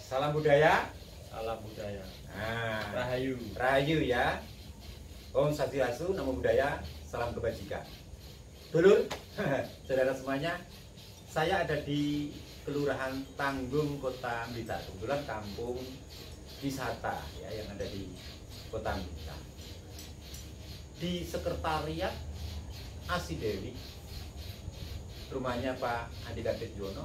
Salam budaya. Salam budaya. Nah, Rahayu. Rahayu ya. Om Swastiastu, Namo Buddhaya, salam kebajikan. Dulur, saudara semuanya, saya ada di Kelurahan Tanggung, Kota Blitar. Kebetulan kampung wisata ya yang ada di Kota Blitar. Di sekretariat Asi Dewi, rumahnya Pak Andika Tedjono,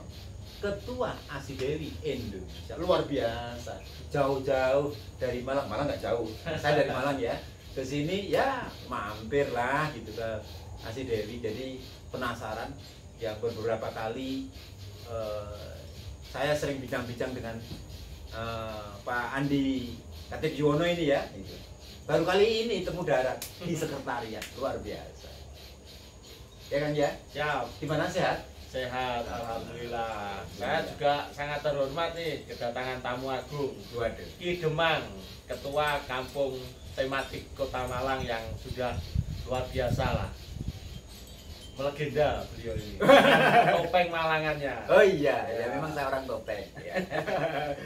Ketua Asi Dewi Indonesia. Luar biasa, jauh-jauh dari Malang. Malang nggak jauh, saya dari Malang ya. Ke sini ya mampir lah gitu ke Asi Dewi. Jadi penasaran ya, beberapa kali saya sering bincang-bincang dengan Pak Andi Tedjono ini ya gitu. Baru kali ini temu darat di sekretariat, luar biasa ya kan ya. Siap. Gimana, sehat? Sehat, alhamdulillah. Saya juga sangat terhormat nih kedatangan tamu agung. Waduh. Ki Demang, Ketua Kampung Tematik Kota Malang yang sudah luar biasa lah. Melegenda beliau ini. Topeng Malangannya. Oh iya, ya memang saya orang topeng. Ya.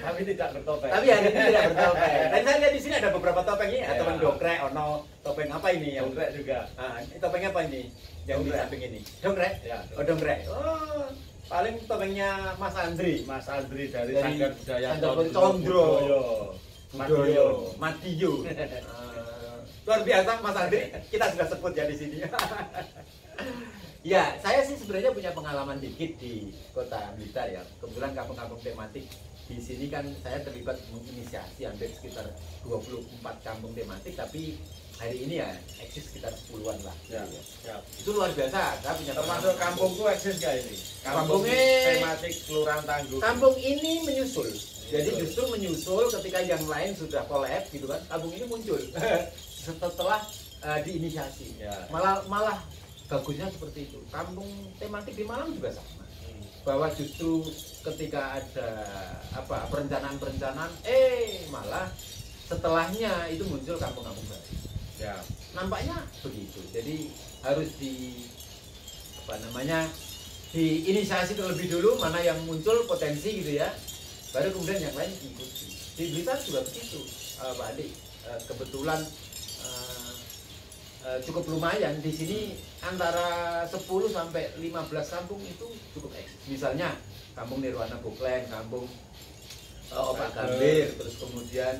Tapi tidak bertopeng. Tapi hari ini tidak bertopeng. Dan saya lihat di sini ada beberapa topeng ini. Ya. Topeng dongkrek, ono topeng apa ini? Yang Dongkrek juga. ini topeng apa ini? Yang di Dongkrek. samping ini. Dongkrek? Ya, Oh dongkrek. Oh, paling topengnya Mas Andri. Mas Andri dari Dari Sanggar Budaya Sanggar Condro. Budoyo. Madiyo. Luar biasa Mas Andri. Kita sudah sebut ya di sini. Ya, saya sih sebenarnya punya pengalaman dikit di Kota Blitar ya. Kebetulan kampung-kampung tematik di sini kan saya terlibat menginisiasi hampir sekitar 24 kampung tematik, tapi hari ini ya eksis sekitar 10-an lah. Ya, Gitu ya. siap. Itu luar biasa. Saya punya Termasuk pengalaman. kampungku eksis nggak ini? Kampung Kampungnya- tematik Kelurahan Tanggung. Kampung ini menyusul. Jadi justru menyusul ketika yang lain sudah collab gitu kan. Kampung ini muncul setelah diinisiasi. Ya. Malah bagusnya seperti itu. Kampung tematik di Malang juga sama. Bahwa justru ketika ada perencanaan-perencanaan, malah setelahnya itu muncul kampung-kampung baru. Ya. Nampaknya begitu. Jadi harus diinisiasi terlebih dulu mana yang muncul potensi gitu ya. Baru kemudian yang lain ikuti. Di Blitar juga begitu, Pak Adi. Kebetulan cukup lumayan di sini, antara 10 sampai 15 kampung itu cukup eksis. Misalnya kampung Nirwana Buklen, kampung Opak Gambir, terus kemudian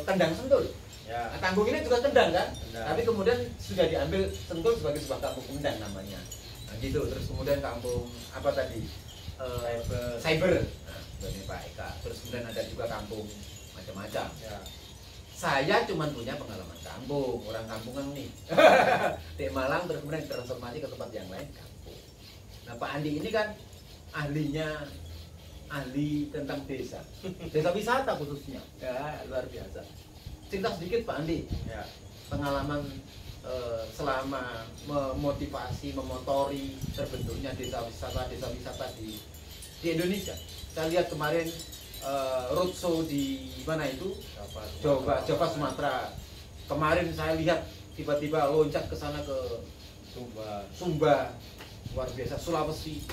Kendang Sentul. Ya. Nah, Tanggung ini juga Kendang kan? Kendang. Tapi kemudian sudah diambil Sentul sebagai sebuah kampung Kendang namanya. Nah, gitu. Terus kemudian kampung apa tadi? Cyber. Nah, sebagai Pak Eka. Terus kemudian ada juga kampung macam-macam. Ya. Saya cuma punya pengalaman kampung, orang kampungan nih. Di Malang terus kemudian transformasi ke tempat yang lain kampung. Nah, Pak Andi ini kan ahli tentang desa. Desa wisata khususnya. Ya, luar biasa. Cerita sedikit Pak Andi, Ya. pengalaman selama memotivasi, memotori terbentuknya desa wisata di Indonesia. Saya lihat kemarin roadshow di mana itu? Java, Sumatera. Kemarin saya lihat tiba-tiba loncat ke sana ke Sumba, luar biasa, Sulawesi.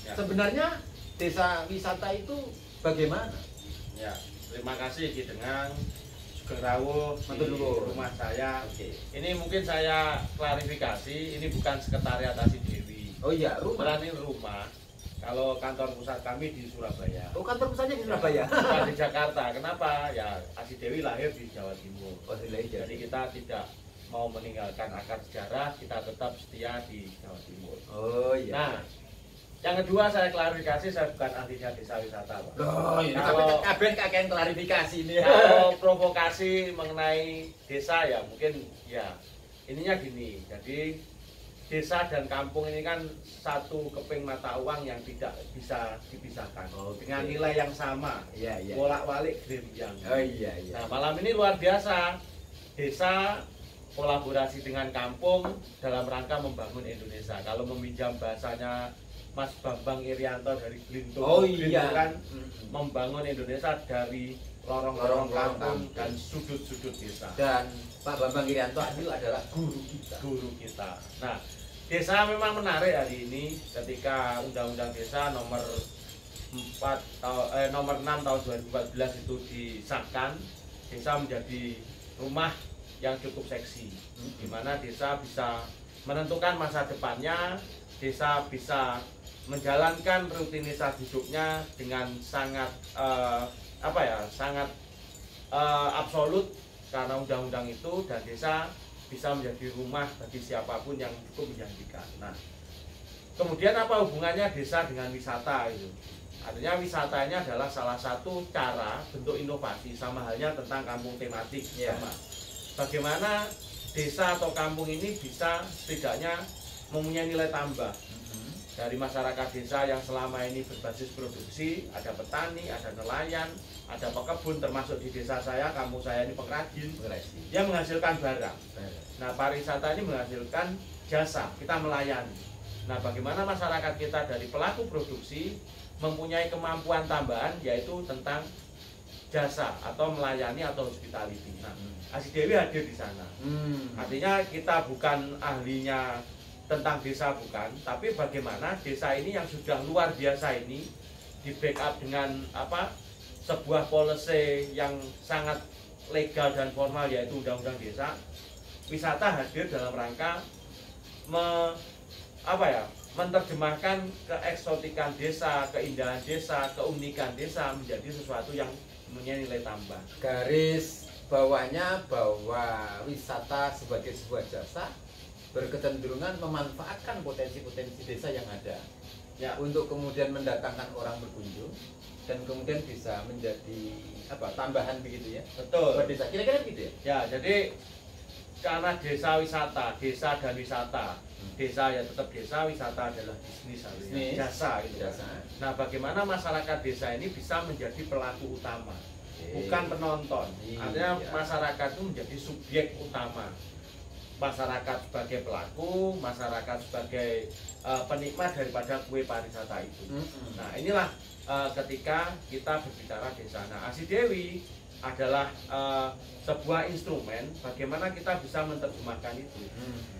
Ya. Sebenarnya desa wisata itu bagaimana? Ya. Terima kasih Ki Demang Sugeng Rawuh Matur di nuwun. rumah saya. Oke. Ini mungkin saya klarifikasi, ini bukan sekretariat Asi Dewi. Oh iya, rumah. Kebetulan ini rumah. Kalau kantor pusat kami di Surabaya. Oh, kantor pusatnya di Surabaya. Bukan di Jakarta. Kenapa? Ya Asi Dewi lahir di Jawa Timur. Oh, di Leja. Jadi kita tidak mau meninggalkan akar sejarah, kita tetap setia di Jawa Timur. Oh iya. Nah, yang kedua saya klarifikasi, saya bukan ahlinya desa wisata, Pak. Oh, ini Kalau- kabeh kakek klarifikasi ini. Kalau provokasi mengenai desa ya mungkin ya ininya gini. Jadi desa dan kampung ini kan satu keping mata uang yang tidak bisa dipisahkan. Oke. Dengan nilai yang sama, Iya, iya. bolak-balik gremjang. Oh iya, iya. Nah, malam ini luar biasa. Desa kolaborasi dengan kampung dalam rangka membangun Indonesia. Kalau meminjam bahasanya Mas Bambang Irianto dari Glintung, Oh Glintung iya. kan membangun Indonesia dari lorong-lorong Lorong-lorong kampung kampung. dan sudut-sudut desa. Dan Pak Bambang Irianto itu adalah guru kita. Guru kita. Nah, desa memang menarik hari ini ketika Undang-Undang Desa nomor nomor 6 tahun 2014 itu disahkan, desa menjadi rumah yang cukup seksi, di mana desa bisa menentukan masa depannya, desa bisa menjalankan rutinitas hidupnya dengan sangat sangat absolut karena undang-undang itu, dan desa bisa menjadi rumah bagi siapapun yang cukup menjanjikan. Nah, kemudian apa hubungannya desa dengan wisata itu? Artinya wisata ini adalah salah satu cara bentuk inovasi, sama halnya tentang kampung tematik. Sama. Bagaimana desa atau kampung ini bisa setidaknya mempunyai nilai tambah dari masyarakat desa yang selama ini berbasis produksi, ada petani, ada nelayan, ada pekebun, termasuk di desa saya, kampung saya ini pengrajin, dia menghasilkan barang. Nah, pariwisata ini menghasilkan jasa, kita melayani. Nah, bagaimana masyarakat kita dari pelaku produksi mempunyai kemampuan tambahan, yaitu tentang jasa atau melayani atau hospitality. Nah, Asih Dewi hadir di sana. Artinya kita bukan ahlinya tentang desa, bukan, tapi bagaimana desa ini yang sudah luar biasa ini di backup dengan sebuah policy yang sangat legal dan formal, yaitu undang-undang desa. Wisata hadir dalam rangka menerjemahkan keeksotikan desa, keindahan desa, keunikan desa menjadi sesuatu yang mempunyai nilai tambah. Garis bawahnya bahwa wisata sebagai sebuah jasa berkecenderungan memanfaatkan potensi-potensi desa yang ada, ya, untuk kemudian mendatangkan orang berkunjung dan kemudian bisa menjadi tambahan begitu ya. Betul. Buat desa kira-kira gitu ya. Ya, jadi karena desa wisata, desa dan wisata. Desa ya tetap desa, wisata adalah bisnis, jasa gitu. Jasa. Nah, bagaimana masyarakat desa ini bisa menjadi pelaku utama, bukan penonton. Artinya masyarakat itu menjadi subjek utama. Masyarakat sebagai pelaku, masyarakat sebagai penikmat daripada kue pariwisata itu. Nah, inilah ketika kita berbicara desa. Nah, Asih Dewi adalah sebuah instrumen bagaimana kita bisa menerjemahkan itu.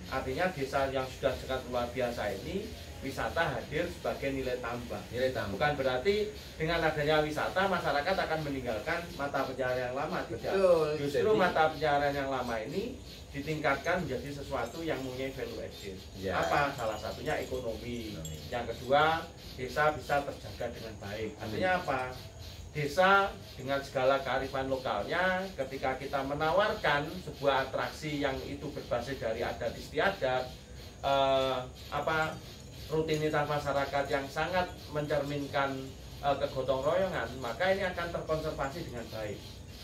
Artinya desa yang sudah sangat luar biasa ini, wisata hadir sebagai nilai tambah. Bukan berarti dengan adanya wisata masyarakat akan meninggalkan mata pencaharian yang lama, tidak. Justru mata pencaharian yang lama ini ditingkatkan menjadi sesuatu yang mempunyai value added. Apa? Salah satunya ekonomi. Yang kedua, desa bisa terjaga dengan baik. Artinya apa? Desa dengan segala kearifan lokalnya, ketika kita menawarkan sebuah atraksi yang itu berbasis dari adat istiadat, rutinitas masyarakat yang sangat mencerminkan kegotong royongan, maka ini akan terkonservasi dengan baik.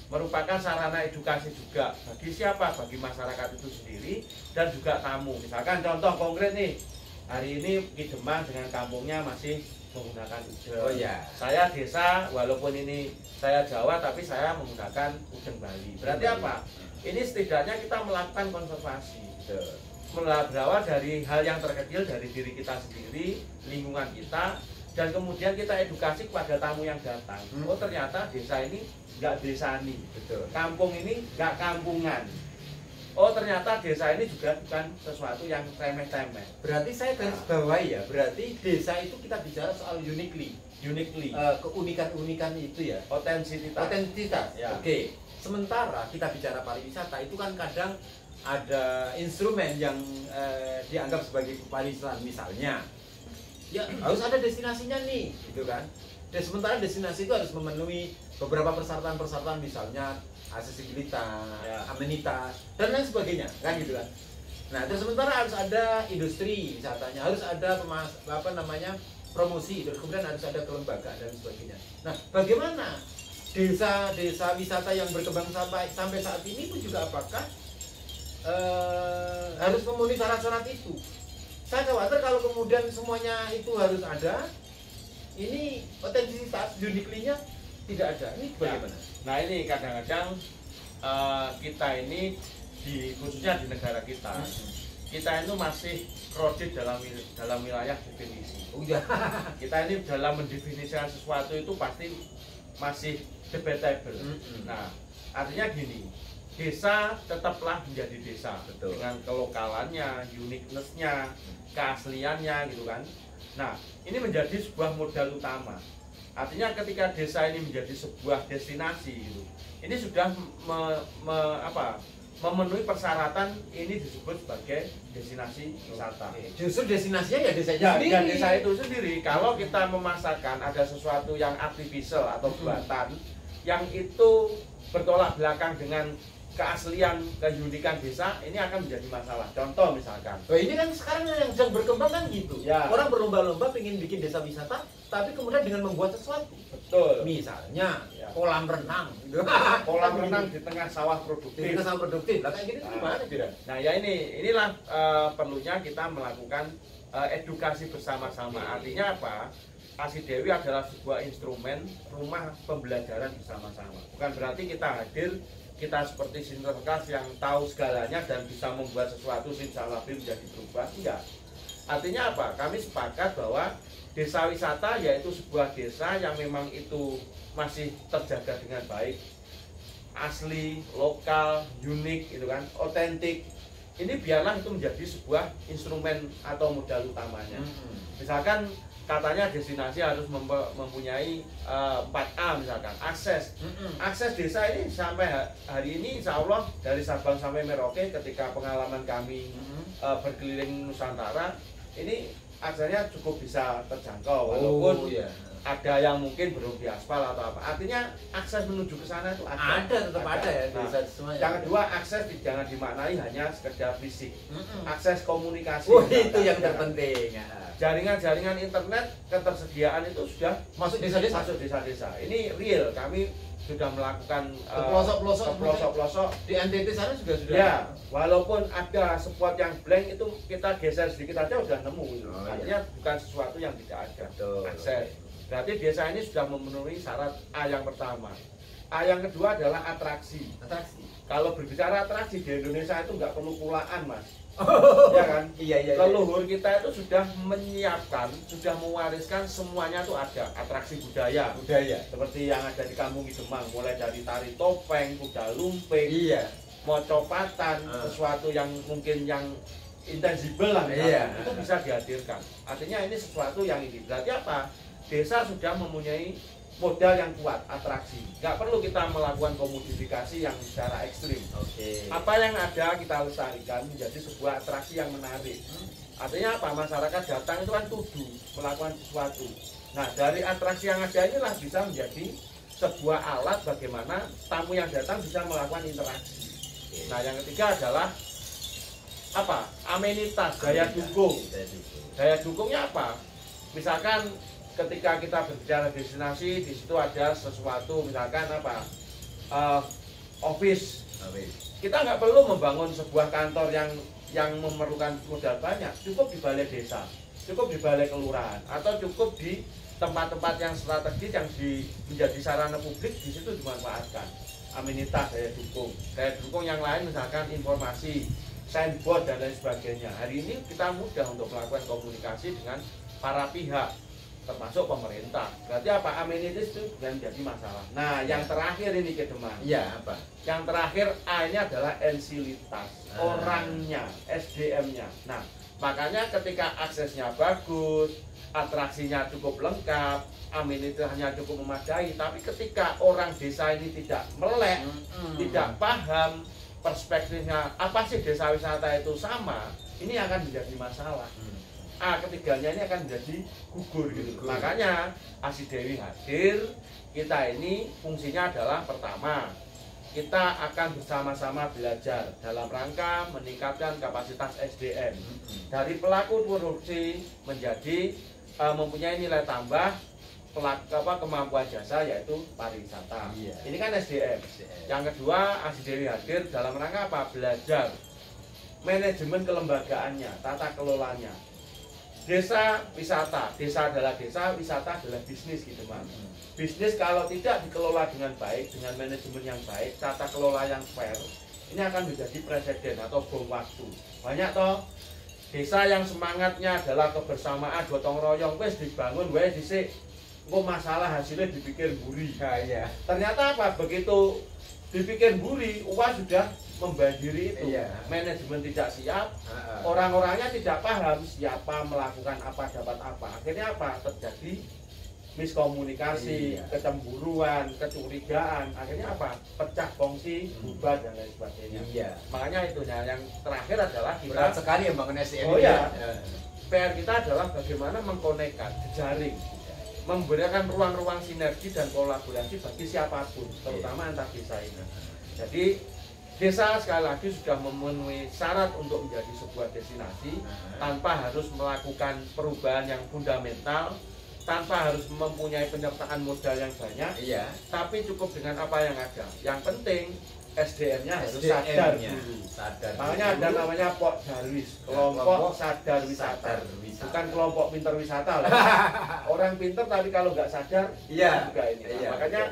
Merupakan sarana edukasi juga bagi siapa? Bagi masyarakat itu sendiri dan juga tamu. Misalkan contoh konkret nih, hari ini Ki Demang dengan kampungnya masih menggunakan udeng. Oh ya. Saya desa, walaupun ini saya Jawa, tapi saya menggunakan udeng Bali. Berarti apa? Ini setidaknya kita melakukan konservasi. Berawal dari hal yang terkecil dari diri kita sendiri, lingkungan kita, dan kemudian kita edukasi kepada tamu yang datang. Oh, ternyata desa ini nggak desani. Kampung ini nggak kampungan. Oh, ternyata desa ini juga bukan sesuatu yang remeh-temeh. Berarti saya garis bawahi ya, berarti desa itu kita bicara soal uniquely. Keunikan-unikan itu ya. Otentisitas. Ya. Oke. Sementara kita bicara pariwisata itu kan kadang ada instrumen yang dianggap sebagai pariwisata, misalnya ya harus ada destinasinya nih, gitu kan. Dan sementara destinasi itu harus memenuhi beberapa persyaratan-persyaratan, misalnya aksesibilitas, amenitas, dan lain sebagainya, kan gitu kan. Nah, terus sementara harus ada industri wisatanya, harus ada promosi, terus kemudian harus ada kelembagaan dan sebagainya. Nah, bagaimana desa-desa wisata yang berkembang sampai saat ini pun juga apakah harus memenuhi syarat-syarat itu? Saya khawatir kalau kemudian semuanya itu harus ada, ini otentisitas, uniquely-nya tidak ada. Ini bagaimana? Nah, ini kadang-kadang kita ini khususnya di negara kita, kita itu masih kredit dalam wilayah definisi. Kita ini dalam mendefinisikan sesuatu itu pasti masih debatable. Nah, artinya gini, desa tetaplah menjadi desa. Dengan kelokalannya, uniqueness-nya, keasliannya gitu kan. Nah, ini menjadi sebuah modal utama. Artinya ketika desa ini menjadi sebuah destinasi gitu, ini sudah memenuhi persyaratan ini disebut sebagai destinasi wisata. Justru destinasinya ya desa itu Ya, sendiri. dan desa itu sendiri. Kalau kita memasarkan ada sesuatu yang artificial atau buatan yang itu bertolak belakang dengan keaslian, keunikan desa, ini akan menjadi masalah. Contoh misalkan. Oh, ini kan sekarang yang sedang berkembang kan gitu. Ya. Orang berlomba-lomba pengen bikin desa wisata, tapi kemudian dengan membuat sesuatu. Betul. Misalnya Ya. kolam renang. Kolam renang di tengah sawah produktif. Jadi kesal produktif. Lah kayak gitu Nah, gimana kira? Nah ya inilah perlunya kita melakukan edukasi bersama-sama. Artinya apa? Asi Dewi adalah sebuah instrumen rumah pembelajaran bersama-sama. Bukan berarti kita hadir, kita seperti sinterklas yang tahu segalanya dan bisa membuat sesuatu simsalabim menjadi berubah. Enggak. Artinya apa? Kami sepakat bahwa desa wisata yaitu sebuah desa yang memang itu masih terjaga dengan baik, asli, lokal, unik, gitu kan, otentik. Ini biarlah itu menjadi sebuah instrumen atau modal utamanya. Misalkan katanya destinasi harus mempunyai 4A misalkan, akses. Akses desa ini sampai hari ini insya Allah dari Sabang sampai Merauke ketika pengalaman kami berkeliling Nusantara, ini aksesnya cukup bisa terjangkau walaupun ada yang mungkin belum diaspal atau apa. Artinya akses menuju ke sana itu ada. Tetap ada ya Nah, desa semuanya. yang kedua, akses jangan dimaknai hanya sekedar fisik. Akses komunikasi. Itu yang terpenting. Ya. Jaringan-jaringan internet ketersediaan itu sudah Masuk desa-desa. masuk desa-desa. Ini real, kami sudah melakukan Ke pelosok-pelosok, ke pelosok-pelosok. Di NTT sana juga sudah. Ya, walaupun ada spot yang blank itu kita geser sedikit aja udah nemu. Oh, Artinya bukan sesuatu yang tidak ada. Betul. Akses. Berarti desa ini sudah memenuhi syarat A yang pertama. A yang kedua adalah atraksi. Atraksi. Kalau berbicara atraksi di Indonesia itu nggak perlu pulaan, Mas. Ya kan? Iya. Leluhur kita itu sudah menyiapkan, sudah mewariskan semuanya tuh ada atraksi budaya. Seperti yang ada di Kampung Idemang, mulai dari tari topeng, kuda lumping, Iya. mocopatan, sesuatu yang mungkin yang intangible lah misalnya, itu bisa dihadirkan. Artinya ini sesuatu yang ini. Berarti apa? Desa sudah mempunyai modal yang kuat, atraksi. Nggak perlu kita melakukan komodifikasi yang secara ekstrim. Apa yang ada kita lestarikan menjadi sebuah atraksi yang menarik. Artinya apa? Masyarakat datang itu kan tujuh melakukan sesuatu. Nah, dari atraksi yang ada inilah bisa menjadi sebuah alat bagaimana tamu yang datang bisa melakukan interaksi. Nah, yang ketiga adalah apa? Amenitas, daya dukung. Daya dukungnya apa? Misalkan ketika kita berbicara destinasi, di situ ada sesuatu, misalkan apa, office. Kita nggak perlu membangun sebuah kantor yang memerlukan modal banyak, cukup di balai desa, cukup di balai kelurahan, atau cukup di tempat-tempat yang strategis yang menjadi sarana publik, di situ dimanfaatkan. Amenitas, daya dukung yang lain misalkan informasi, signboard dan lain sebagainya. Hari ini kita mudah untuk melakukan komunikasi dengan para pihak, termasuk pemerintah. Berarti apa? Amenities itu bukan menjadi masalah. Nah, yang terakhir ini ke Demang. Iya, apa? Yang terakhir A ini adalah ensilitas, orangnya, SDM-nya. Nah, makanya ketika aksesnya bagus, atraksinya cukup lengkap, amenitasnya cukup memadai, tapi ketika orang desa ini tidak melek, tidak paham perspektifnya apa sih desa wisata itu sama, ini akan menjadi masalah. Ketiganya ini akan menjadi gugur gitu. Makanya Asi Dewi hadir, kita ini fungsinya adalah pertama, kita akan bersama-sama belajar dalam rangka meningkatkan kapasitas SDM dari pelaku produksi menjadi mempunyai nilai tambah kemampuan jasa yaitu pariwisata. Ini kan SDM. Yang kedua, Asi Dewi hadir dalam rangka apa? Belajar manajemen kelembagaannya, tata kelolanya. Desa wisata, desa adalah desa, wisata adalah bisnis gitu Mas. Bisnis kalau tidak dikelola dengan baik, dengan manajemen yang baik, tata kelola yang fair, ini akan menjadi presiden atau bom waktu. Banyak toh desa yang semangatnya adalah kebersamaan, gotong royong, wes dibangun, wes disik, kok masalah hasilnya dipikir buri. Ternyata apa? Begitu dipikir buri, uang sudah membanjiri itu. Manajemen tidak siap, orang-orangnya tidak paham siapa melakukan apa dapat apa. Akhirnya apa? Terjadi miskomunikasi, Iya. kecemburuan, kecurigaan, akhirnya apa? Pecah kongsi, bubar dan lain sebagainya. Iya. Makanya itu yang terakhir adalah Berat kita sekali yang bangun SDM. Oh ini iya. ya. PR kita adalah bagaimana mengkonekkan, jejaring, memberikan ruang-ruang sinergi dan kolaborasi bagi siapapun, terutama antar desa ini. Jadi desa sekali lagi sudah memenuhi syarat untuk menjadi sebuah destinasi tanpa harus melakukan perubahan yang fundamental, tanpa harus mempunyai penyertaan modal yang banyak, Iya. tapi cukup dengan apa yang ada. Yang penting SDM-nya harus sadar SDM-nya dulu. sadar. Makanya ada dulu. namanya Pok Darwis, Kelompok kelompok sadar wisata. Sadar wisata. Bukan kelompok pinter wisata lah. Orang pinter tapi kalau nggak sadar, Iya. juga ini. Nah, Iya. makanya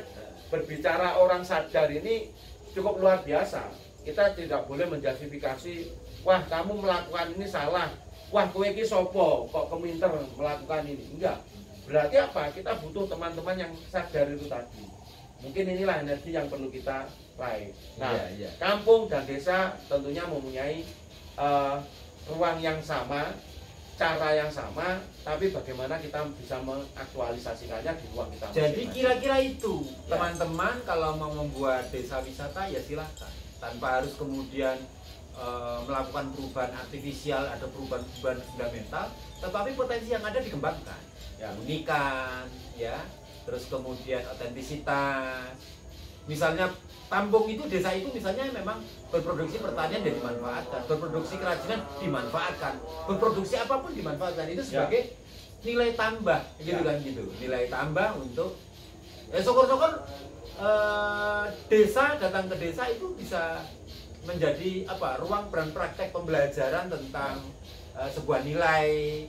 berbicara orang sadar ini cukup luar biasa. Kita tidak boleh menjustifikasi, wah kamu melakukan ini salah, wah kowe iki sopo kok keminter melakukan ini. Enggak. Berarti apa? Kita butuh teman-teman yang sadar itu tadi. Mungkin inilah energi yang perlu kita raih. Nah, Iya. kampung dan desa tentunya mempunyai ruang yang sama, cara yang sama, tapi bagaimana kita bisa mengaktualisasikannya di ruang kita Jadi masing-masing. kira-kira itu Ya. teman-teman kalau mau membuat desa wisata ya silakan, tanpa harus kemudian melakukan perubahan artifisial atau perubahan fundamental, tetapi potensi yang ada dikembangkan, Ya. unikan, ya, terus kemudian otentisitas. Misalnya Tambung itu, desa itu misalnya memang berproduksi pertanian dan dimanfaatkan, berproduksi kerajinan dimanfaatkan, berproduksi apapun dimanfaatkan, itu sebagai nilai tambah, gitu kan gitu, nilai tambah untuk syukur-syukur desa, datang ke desa itu bisa menjadi apa, ruang peran praktek pembelajaran tentang sebuah nilai,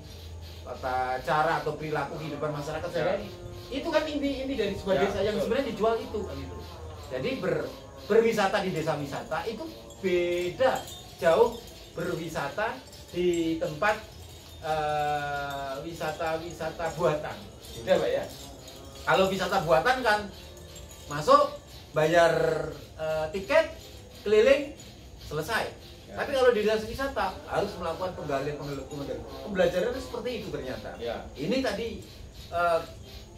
tata cara atau perilaku kehidupan masyarakat sehari-hari. Itu kan inti dari sebuah Ya, desa yang betul. sebenarnya dijual itu kan gitu. Jadi berwisata di desa wisata itu beda jauh berwisata di tempat wisata-wisata buatan, gitu ya Pak ya. Kalau wisata buatan kan masuk, bayar tiket, keliling, selesai. Ya. Tapi kalau di desa wisata harus melakukan penggalian pembelajaran seperti itu ternyata. Ya. Ini tadi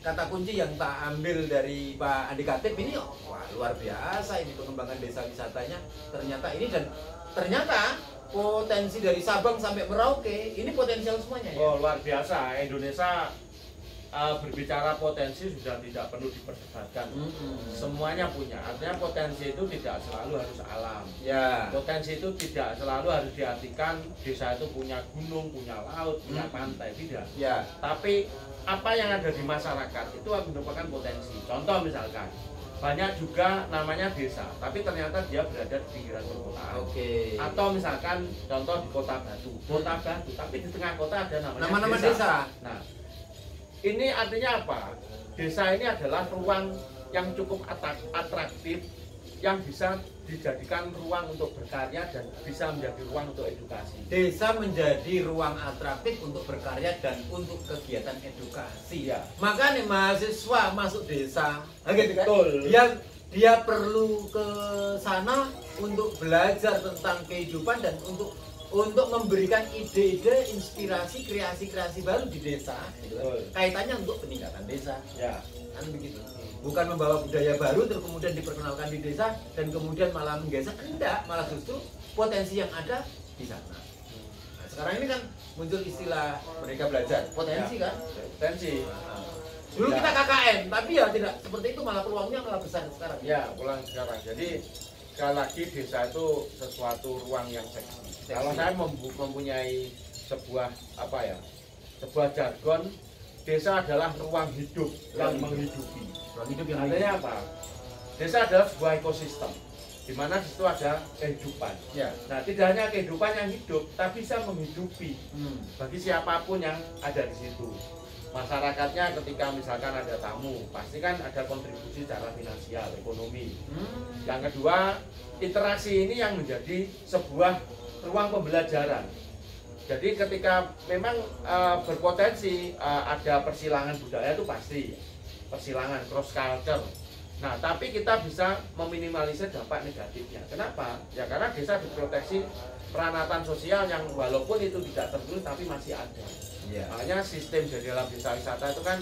kata kunci yang tak ambil dari Pak Andi Katib ini, wah luar biasa ini pengembangan desa wisatanya ternyata ini, dan ternyata potensi dari Sabang sampai Merauke ini potensial semuanya ya. Oh, luar biasa. Indonesia berbicara potensi sudah tidak perlu diperdebatkan. Semuanya punya. Artinya potensi itu tidak selalu harus alam. Ya. Potensi itu tidak selalu harus diartikan desa itu punya gunung, punya laut, punya pantai, tidak. Ya. Tapi apa yang ada di masyarakat itu merupakan potensi. Contoh misalkan, banyak juga namanya desa, tapi ternyata dia berada di pinggiran perkotaan. Oke. Atau misalkan contoh di Kota Batu, tapi di tengah kota ada namanya Nama-nama desa. Nah, ini artinya apa? Desa ini adalah ruang yang cukup atraktif, yang bisa dijadikan ruang untuk berkarya dan bisa menjadi ruang untuk edukasi. Desa menjadi ruang atraktif untuk berkarya dan untuk kegiatan edukasi. Ya. Makanya mahasiswa masuk desa, gitu kan? Betul. Dia perlu ke sana untuk belajar tentang kehidupan dan untuk memberikan ide-ide, inspirasi, kreasi-kreasi baru di desa. Gitu kan? Betul. Kaitannya untuk peningkatan desa. Ya. Kan begitu. Bukan membawa budaya baru terus kemudian diperkenalkan di desa dan kemudian malah menggeser, enggak, malah justru potensi yang ada di sana. Nah, sekarang ini kan muncul istilah Merdeka Belajar, potensi Ya. kan? Potensi. Dulu Ya. kita KKN, tapi ya tidak seperti itu, malah peluangnya malah besar sekarang. Ya, pulang sekarang. Jadi sekali lagi desa itu sesuatu ruang yang seksi. Kalau saya mempunyai sebuah sebuah jargon, desa adalah ruang hidup yang menghidupi. Ruang hidup yang Artinya apa? Desa adalah sebuah ekosistem di mana di situ ada kehidupan. Ya. Nah, tidak hanya kehidupan yang hidup, tapi bisa menghidupi bagi siapapun yang ada di situ. Masyarakatnya ketika misalkan ada tamu, pasti kan ada kontribusi secara finansial, ekonomi. Yang kedua, interaksi ini yang menjadi sebuah ruang pembelajaran. Jadi ketika memang berpotensi ada persilangan budaya itu pasti, persilangan cross culture. Nah, tapi kita bisa meminimalisir dampak negatifnya. Kenapa? Ya karena desa diproteksi peranatan sosial yang walaupun itu tidak tertulis tapi masih ada. Ya. Makanya sistem di dalam desa wisata itu kan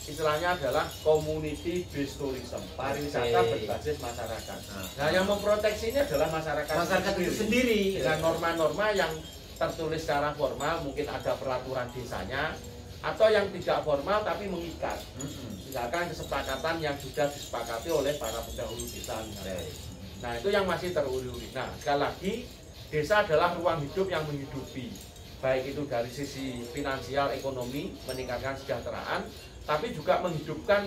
istilahnya adalah community based tourism, pariwisata berbasis masyarakat. Nah, yang memproteksi ini adalah masyarakat itu sendiri dengan norma-norma yang tertulis secara formal, mungkin ada peraturan desanya, atau yang tidak formal tapi mengikat. Misalkan kesepakatan yang sudah disepakati oleh para pendahulu desa misalnya. Nah, itu yang masih teruri-uri. Nah, sekali lagi, desa adalah ruang hidup yang menghidupi, baik itu dari sisi finansial, ekonomi, meningkatkan kesejahteraan, tapi juga menghidupkan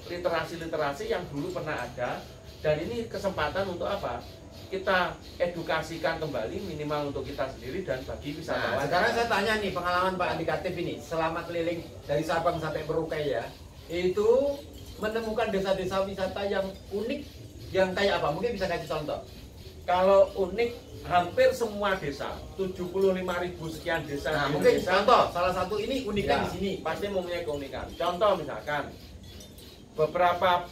literasi-literasi yang dulu pernah ada. Dan ini kesempatan untuk apa? Kita edukasikan kembali, minimal untuk kita sendiri dan bagi wisatawan. Nah, sekarang saya tanya nih, pengalaman Pak Andikatif ini selama keliling dari Sabang sampai Merauke ya, itu menemukan desa-desa wisata yang unik, yang kayak apa? Mungkin bisa kasih contoh. Kalau unik, hampir semua desa, 75.000 sekian desa Nah, di mungkin Indonesia, contoh, salah satu ini uniknya ya, di sini. pasti mempunyai keunikan. Contoh misalkan, beberapa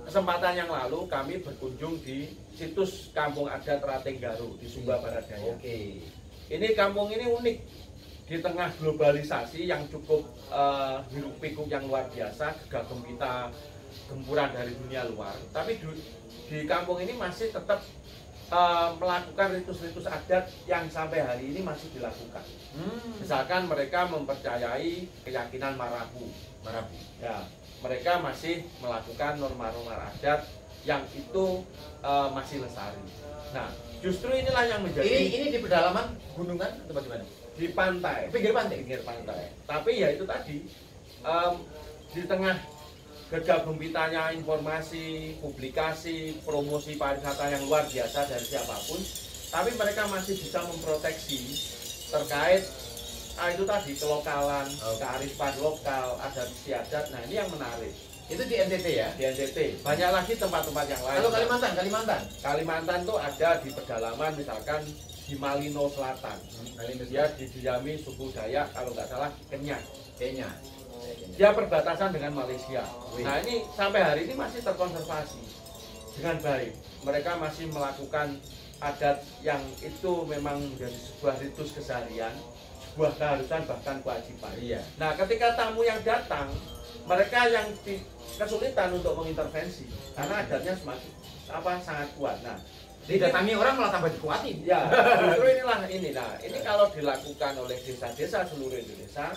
kesempatan yang lalu kami berkunjung di situs Kampung Adat Ratenggaru di Sumba Barat Daya. Oke. Ini kampung ini unik di tengah globalisasi yang cukup hiruk pikuk yang luar biasa, gegap gempita gempuran dari dunia luar. Tapi di kampung ini masih tetap melakukan ritus-ritus adat yang sampai hari ini masih dilakukan. Misalkan mereka mempercayai keyakinan Marabu. Ya, mereka masih melakukan norma-norma adat yang itu masih lestari. Nah, justru inilah yang menjadi Ini di pedalaman gunungan atau bagaimana? di pantai, Pinggir pantai. pinggir pantai. Tapi ya itu tadi di tengah gegap gempitanya informasi, publikasi, promosi pariwisata yang luar biasa dari siapapun, tapi mereka masih bisa memproteksi terkait itu tadi kelokalan, kearifan lokal, adat istiadat. Nah, ini yang menarik. Itu di NTT ya? Di NTT. Banyak lagi tempat-tempat yang lain. Kalau Kalimantan? Kalimantan tuh ada di pedalaman, misalkan di Malino Selatan. Dia didiami suku Dayak, kalau nggak salah Kenyat. Kayaknya. Dia perbatasan dengan Malaysia. Nah, ini sampai hari ini masih terkonservasi dengan baik. Mereka masih melakukan adat yang itu memang menjadi sebuah ritus keseharian, sebuah keharusan bahkan kewajiban. Iya. Nah, ketika tamu yang datang, mereka yang kesulitan untuk mengintervensi karena adatnya semakin sangat kuat. Nah, didatangi orang malah tambah dikuatin. Ya, justru ini. Nah, ini kalau dilakukan oleh desa-desa seluruh Indonesia,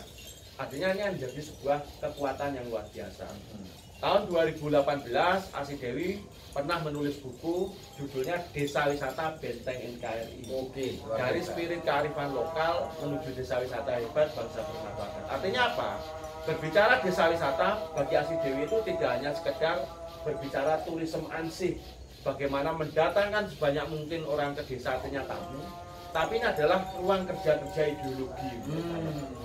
artinya ini menjadi sebuah kekuatan yang luar biasa. Tahun 2018, Asi Dewi pernah menulis buku judulnya Desa Wisata Benteng NKRI. Oke. Dari spirit kearifan lokal menuju desa wisata hebat bangsa bermartabat. Artinya apa? Berbicara desa wisata bagi Asi Dewi itu tidak hanya sekedar berbicara turisme ansih, bagaimana mendatangkan sebanyak mungkin orang ke desa artinya tamu, tapi ini adalah ruang kerja-kerja ideologi.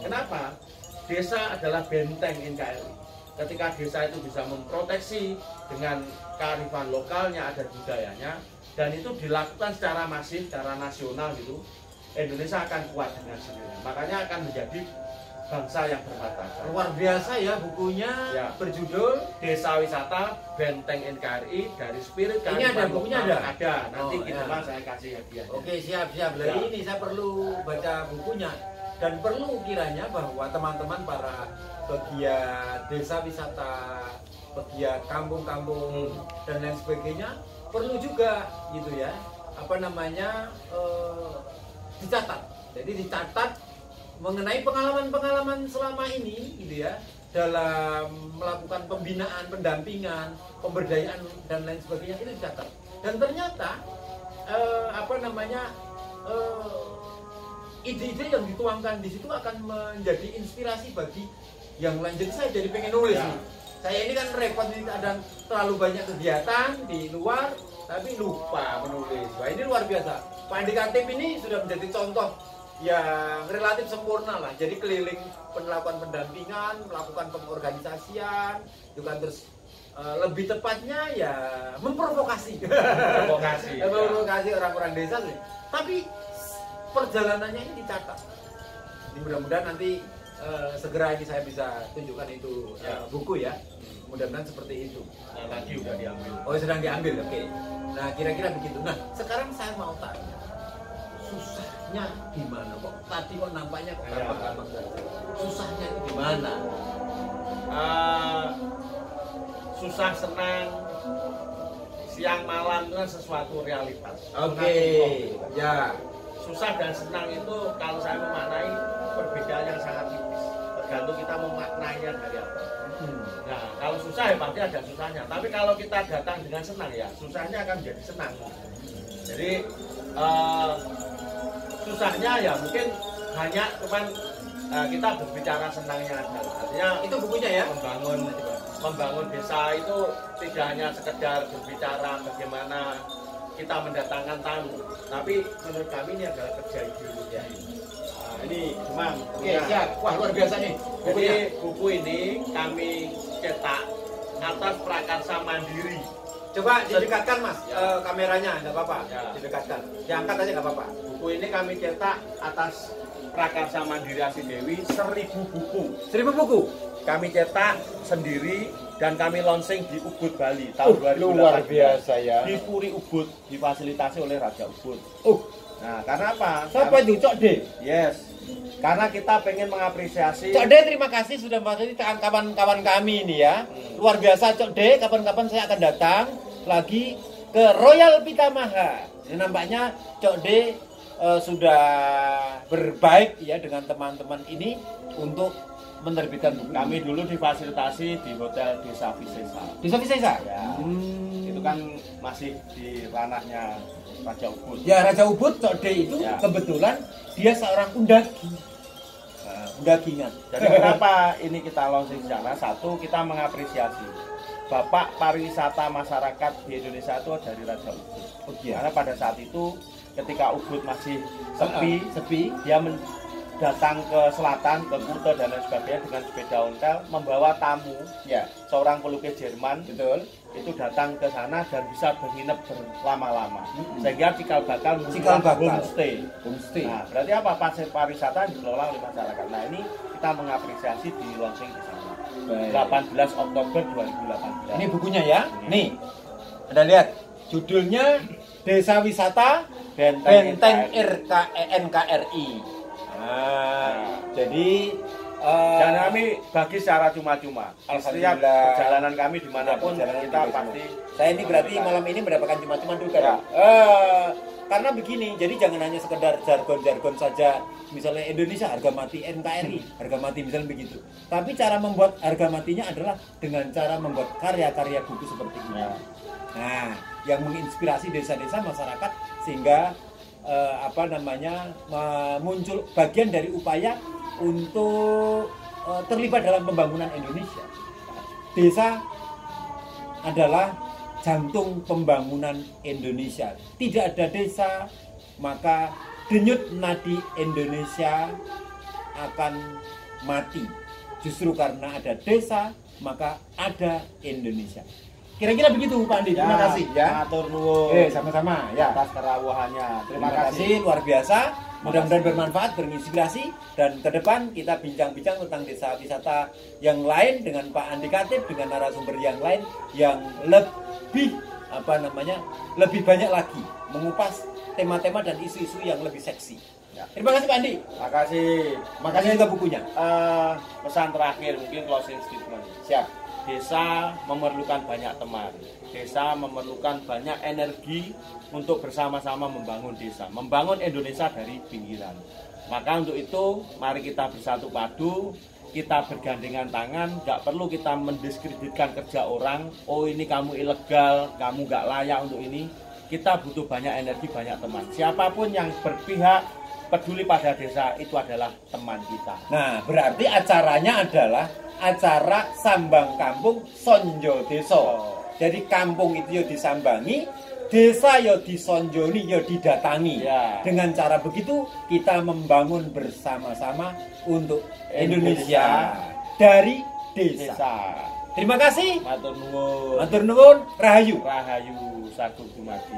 Kenapa? Desa adalah benteng NKRI. Ketika desa itu bisa memproteksi dengan kearifan lokalnya, adat budayanya, dan itu dilakukan secara masif, secara nasional gitu, Indonesia akan kuat dengan sendirinya. Makanya akan menjadi bangsa yang bermartabat. Luar biasa ya bukunya, Ya. berjudul Desa Wisata Benteng NKRI dari Spirit. Ini ada bukunya ada? Ada. Nanti Oh, gitu ya. Mas saya kasih hadiah. Oke, siap. Ya. Ini saya perlu baca bukunya dan perlu kiranya bahwa teman-teman para pegiat desa wisata, pegiat kampung-kampung dan lain sebagainya perlu juga gitu ya. Apa namanya? Dicatat. Jadi dicatat mengenai pengalaman-pengalaman selama ini gitu ya, dalam melakukan pembinaan, pendampingan, pemberdayaan dan lain sebagainya itu dicatat. Dan ternyata ide-ide yang dituangkan di situ akan menjadi inspirasi bagi yang lain. Jadi saya jadi pengen nulis Ya. nih. Saya ini kan repot nih, kadang terlalu banyak kegiatan di luar tapi lupa menulis. Wah, ini luar biasa. Pak Andikatif ini sudah menjadi contoh yang relatif sempurna lah. Jadi keliling melakukan pendampingan, melakukan pengorganisasian, itu kan terus lebih tepatnya ya memprovokasi. Provokasi. Memprovokasi orang-orang desa. Tapi perjalanannya ini dicatat. Jadi mudah-mudahan nanti segera ini saya bisa tunjukkan itu buku ya. Mudah-mudahan seperti itu. Nah, tadi udah diambil. Oh, sedang diambil, oke. Nah, kira-kira begitu. Nah, sekarang saya mau tanya, susah susahnya gimana kok? Tadi kok nampaknya kok Iya. gampang-gampang saja. Susahnya itu gimana? Susah senang siang malam itu kan sesuatu realitas. Oke, ya. Susah dan senang itu kalau saya memaknai perbedaan yang sangat tipis. Tergantung kita memaknainya dari apa. Nah, kalau susah ya pasti ada susahnya. Tapi kalau kita datang dengan senang ya, susahnya akan menjadi senang. Jadi susahnya ya mungkin hanya cuman kita berbicara senangnya aja. Artinya Itu bukunya ya? membangun desa itu tidak hanya sekedar berbicara bagaimana kita mendatangkan tamu, tapi menurut kami ini adalah kerja ideologi. Nah, ini Demang. Oke, siap. Wah, luar biasa nih. Jadi Bukunya. buku ini kami cetak atas prakarsa mandiri. Coba didekatkan Mas, Ya. kameranya, nggak apa-apa. Ya. Didekatkan. Diangkat aja nggak apa-apa. Buku ini kami cetak atas prakarsa mandiri Asi Dewi 1000 buku. 1000 buku. Kami cetak sendiri dan kami launching di Ubud Bali tahun 2018. Luar biasa ya. Di Puri Ubud, difasilitasi oleh Raja Ubud. Nah, karena apa? Siapa itu Cok D? Yes. Karena kita pengen mengapresiasi. Cok D, terima kasih sudah memfasilitasi kawan-kawan kami ini ya. Luar biasa Cok D, kapan-kapan saya akan datang lagi ke Royal Pitamaha. Ini nampaknya Cok D sudah berbaik ya dengan teman-teman ini untuk menerbitkan buku. Kami dulu difasilitasi di Hotel Desa Visesa. Bisa Visesa? Ya. Itu kan masih di ranahnya Raja Ubud. Ya Raja Ubud Cok D itu Ya. kebetulan dia seorang undagi. Undagingan. Jadi kenapa ini kita launching di sana? Satu, kita mengapresiasi Bapak pariwisata masyarakat di Indonesia itu dari Raja Ubud. Karena pada saat itu ketika Ubud masih sepi, dia datang ke selatan, ke Kuta dan lain sebagainya dengan sepeda ontel, membawa tamu, Ya, seorang pelukis Jerman, betul. itu datang ke sana dan bisa menginap berlama-lama. Sehingga cikal bakal Cikal bakal. homestay. Homestay. Nah, berarti apa? Pasir pariwisata dikelola oleh masyarakat. Nah, ini kita mengapresiasi di launching di sana. Baik. 18 Oktober 2018. Ini bukunya ya. Nih, Anda lihat judulnya Desa Wisata Benteng NKRI. Nah, jadi dan kami bagi secara cuma-cuma. Di setiap Alhamdulillah. perjalanan kami dimanapun Perjalanan kita juga pasti. saya ini berarti malam ini mendapatkan cuma-cuma juga. Ya. Karena begini, jadi jangan hanya sekedar jargon-jargon saja. Misalnya Indonesia harga mati NKRI, harga mati misalnya begitu. Tapi cara membuat harga matinya adalah dengan cara membuat karya-karya buku seperti ini. Ya. Nah, yang menginspirasi desa-desa masyarakat sehingga muncul bagian dari upaya untuk terlibat dalam pembangunan Indonesia. Desa adalah jantung pembangunan Indonesia. Tidak ada desa, maka denyut nadi Indonesia akan mati. Justru karena ada desa, maka ada Indonesia. Kira-kira begitu Pak Andi. Terima kasih ya. Matur nuwun. Sama-sama ya. Atas kerawuhannya. Terima kasih luar biasa. Mudah-mudahan bermanfaat, berinspirasi, dan ke depan kita bincang-bincang tentang desa wisata yang lain dengan Pak Andi Katib, dengan narasumber yang lain yang lebih lebih banyak lagi mengupas tema-tema dan isu-isu yang lebih seksi. Ya. Terima kasih Pak Andi. Makasih. Makasih juga bukunya. Pesan terakhir mungkin closing statement. Siap. Desa memerlukan banyak teman. Desa memerlukan banyak energi untuk bersama-sama membangun desa, membangun Indonesia dari pinggiran. Maka untuk itu, mari kita bersatu padu, kita bergandengan tangan. Nggak perlu kita mendiskreditkan kerja orang. Oh ini kamu ilegal, kamu nggak layak untuk ini. Kita butuh banyak energi, banyak teman. Siapapun yang berpihak peduli pada desa itu adalah teman kita. Nah, berarti acaranya adalah acara Sambang Kampung Sonjo Deso. Jadi kampung itu yo disambangi, desa yo disonjoni, yo didatangi. Ya. Dengan cara begitu kita membangun bersama-sama untuk Indonesia dari desa. Terima kasih. Matur nuwun. Matur nuwun, rahayu. Rahayu Sagung Dumadi.